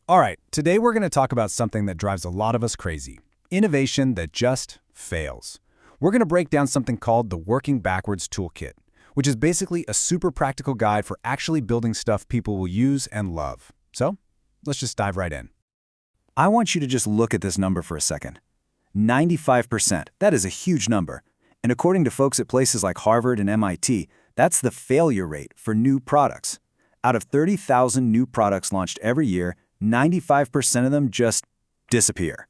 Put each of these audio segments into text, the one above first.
All right, today we're going to talk about something that drives a lot of us crazy. Innovation that just fails. We're going to break down something called the Working Backwards Toolkit, which is basically a super practical guide for actually building stuff people will use and love. So, let's just dive right in. I want you to just look at this number for a second. 95%. That is a huge number. And according to folks at places like Harvard and MIT, that's the failure rate for new products. Out of 30,000 new products launched every year, 95% of them just disappear.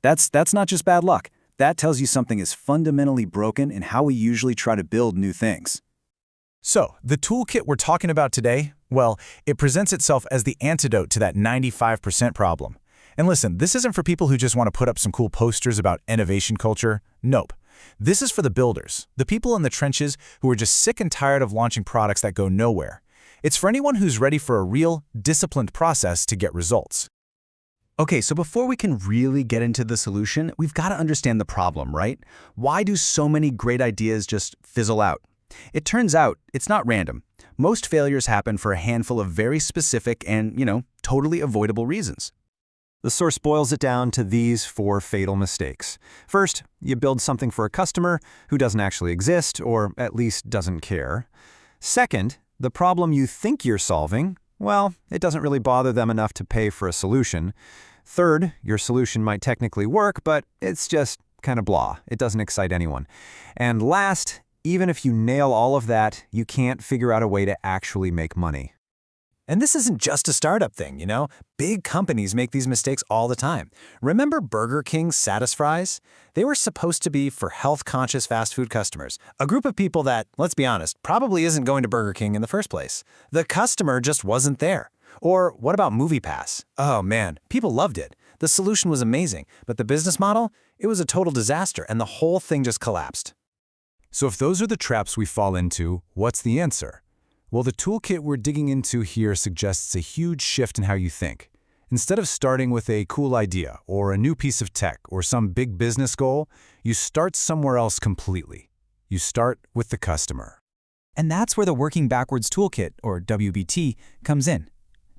That's not just bad luck. That tells you something is fundamentally broken in how we usually try to build new things. So, the toolkit we're talking about today, well, it presents itself as the antidote to that 95% problem. And listen, this isn't for people who just want to put up some cool posters about innovation culture. Nope. This is for the builders, the people in the trenches who are just sick and tired of launching products that go nowhere. It's for anyone who's ready for a real, disciplined process to get results. Okay, so before we can really get into the solution, we've got to understand the problem, right? Why do so many great ideas just fizzle out? It turns out it's not random. Most failures happen for a handful of very specific and, totally avoidable reasons. The source boils it down to these 4 fatal mistakes. First, you build something for a customer who doesn't actually exist, or at least doesn't care. Second, the problem you think you're solving, well, it doesn't really bother them enough to pay for a solution. Third, your solution might technically work, but it's just kind of blah. It doesn't excite anyone. And last, even if you nail all of that, you can't figure out a way to actually make money. And this isn't just a startup thing, Big companies make these mistakes all the time. Remember Burger King's Satisfries? They were supposed to be for health-conscious fast food customers, a group of people that, let's be honest, probably isn't going to Burger King in the first place. The customer just wasn't there. Or what about MoviePass? Oh man, people loved it. The solution was amazing, but the business model? It was a total disaster, and the whole thing just collapsed. So if those are the traps we fall into, what's the answer? Well, the toolkit we're digging into here suggests a huge shift in how you think. Instead of starting with a cool idea or a new piece of tech or some big business goal, you start somewhere else completely. You start with the customer. And that's where the Working Backwards Toolkit, or WBT, comes in.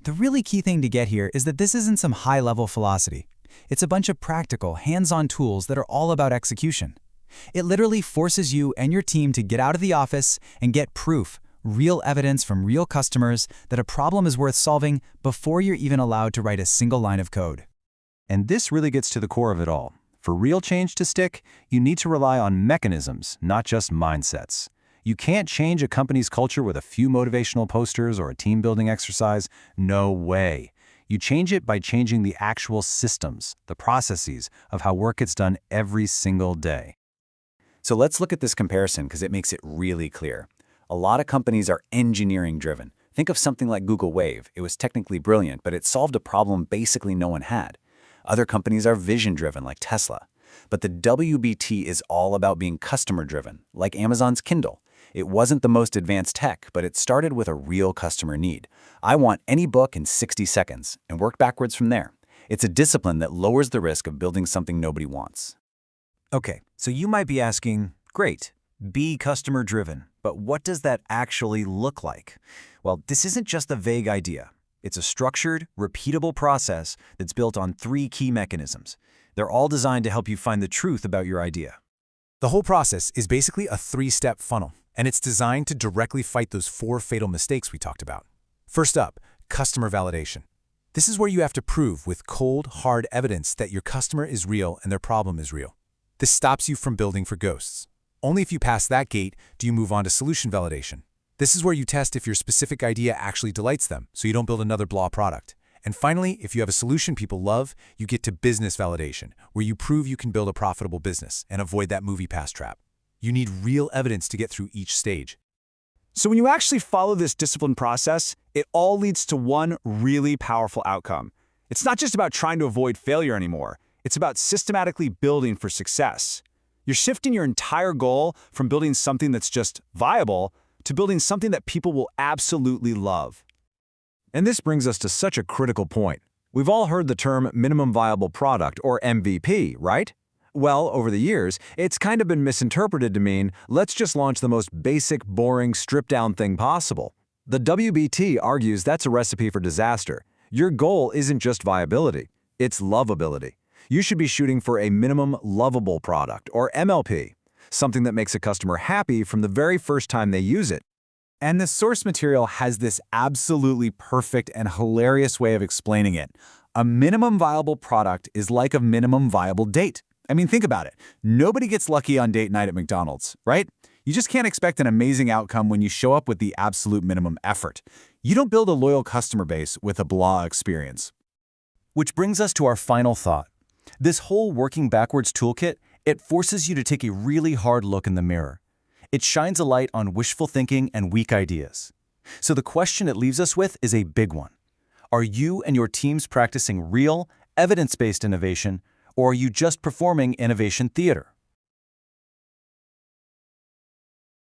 The really key thing to get here is that this isn't some high-level philosophy. It's a bunch of practical, hands-on tools that are all about execution. It literally forces you and your team to get out of the office and get proof, real evidence from real customers that a problem is worth solving before you're even allowed to write a single line of code. And this really gets to the core of it all. For real change to stick, you need to rely on mechanisms, not just mindsets. You can't change a company's culture with a few motivational posters or a team-building exercise. No way. You change it by changing the actual systems, the processes of how work gets done every single day. So let's look at this comparison because it makes it really clear. A lot of companies are engineering-driven. Think of something like Google Wave. It was technically brilliant, but it solved a problem basically no one had. Other companies are vision-driven, like Tesla. But the WBT is all about being customer-driven, like Amazon's Kindle. It wasn't the most advanced tech, but it started with a real customer need. I want any book in 60 seconds, and work backwards from there. It's a discipline that lowers the risk of building something nobody wants. Okay, so you might be asking, great, be customer-driven, but what does that actually look like? Well, this isn't just a vague idea. It's a structured, repeatable process that's built on 3 key mechanisms. They're all designed to help you find the truth about your idea. The whole process is basically a 3-step funnel, and it's designed to directly fight those 4 fatal mistakes we talked about. First up, customer validation. This is where you have to prove with cold, hard evidence that your customer is real and their problem is real. This stops you from building for ghosts. Only if you pass that gate do you move on to solution validation. This is where you test if your specific idea actually delights them, so you don't build another blah product. And finally, if you have a solution people love, you get to business validation, where you prove you can build a profitable business and avoid that MoviePass trap. You need real evidence to get through each stage. So when you actually follow this disciplined process, it all leads to one really powerful outcome. It's not just about trying to avoid failure anymore. It's about systematically building for success. You're shifting your entire goal from building something that's just viable to building something that people will absolutely love. And this brings us to such a critical point. We've all heard the term minimum viable product, or MVP, right? Well, over the years, it's kind of been misinterpreted to mean, let's just launch the most basic, boring, stripped-down thing possible. The WBT argues that's a recipe for disaster. Your goal isn't just viability, it's lovability. You should be shooting for a minimum lovable product, or MLP, something that makes a customer happy from the very first time they use it. And the source material has this absolutely perfect and hilarious way of explaining it. A minimum viable product is like a minimum viable date. I mean, think about it. Nobody gets lucky on date night at McDonald's, right? You just can't expect an amazing outcome when you show up with the absolute minimum effort. You don't build a loyal customer base with a blah experience. Which brings us to our final thought. This whole Working Backwards toolkit, it forces you to take a really hard look in the mirror. It shines a light on wishful thinking and weak ideas. So the question it leaves us with is a big one. Are you and your teams practicing real, evidence-based innovation, or are you just performing innovation theater?